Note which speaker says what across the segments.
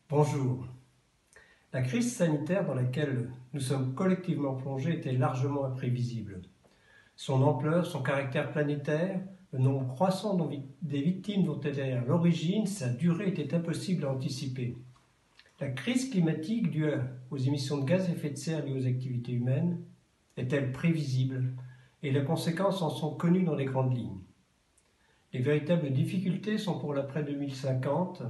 Speaker 1: Bonjour. La crise sanitaire dans laquelle nous sommes collectivement plongés était largement imprévisible. Son ampleur, son caractère planétaire, le nombre croissant des victimes dont elle est à l'origine, sa durée était impossible à anticiper. La crise climatique due aux émissions de gaz à effet de serre liées aux activités humaines est-elle prévisible et les conséquences en sont connues dans les grandes lignes. Les véritables difficultés sont pour l'après 2050,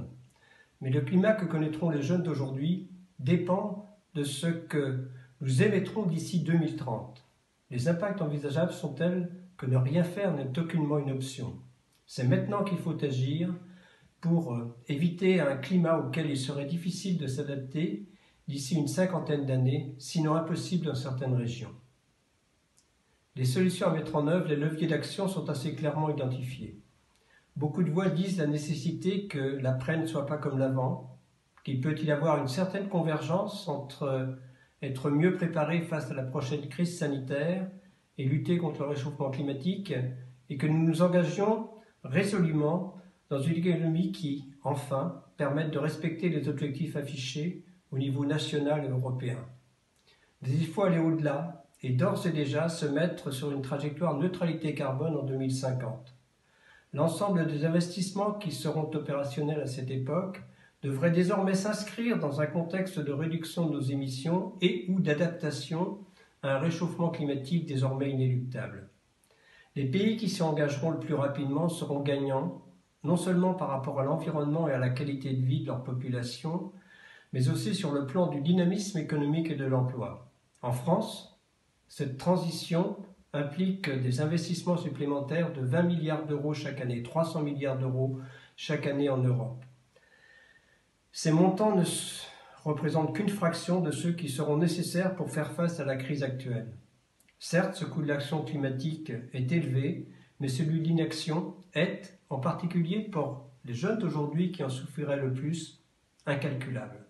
Speaker 1: mais le climat que connaîtront les jeunes d'aujourd'hui dépend de ce que nous émettrons d'ici 2030. Les impacts envisageables sont tels que ne rien faire n'est aucunement une option. C'est maintenant qu'il faut agir pour éviter un climat auquel il serait difficile de s'adapter d'ici une cinquantaine d'années, sinon impossible dans certaines régions. Les solutions à mettre en œuvre, les leviers d'action sont assez clairement identifiés. Beaucoup de voix disent la nécessité que l'après ne soit pas comme l'avant, qu'il peut y avoir une certaine convergence entre être mieux préparé face à la prochaine crise sanitaire et lutter contre le réchauffement climatique, et que nous nous engagions résolument dans une économie qui, enfin, permette de respecter les objectifs affichés au niveau national et européen. Mais il faut aller au-delà et d'ores et déjà se mettre sur une trajectoire neutralité carbone en 2050. L'ensemble des investissements qui seront opérationnels à cette époque devraient désormais s'inscrire dans un contexte de réduction de nos émissions et ou d'adaptation à un réchauffement climatique désormais inéluctable. Les pays qui s'y engageront le plus rapidement seront gagnants, non seulement par rapport à l'environnement et à la qualité de vie de leur population, mais aussi sur le plan du dynamisme économique et de l'emploi. En France, cette transition implique des investissements supplémentaires de 20 milliards d'euros chaque année, 300 milliards d'euros chaque année en Europe. Ces montants ne représentent qu'une fraction de ceux qui seront nécessaires pour faire face à la crise actuelle. Certes, ce coût de l'action climatique est élevé, mais celui de l'inaction est, en particulier pour les jeunes d'aujourd'hui qui en souffriraient le plus, incalculable.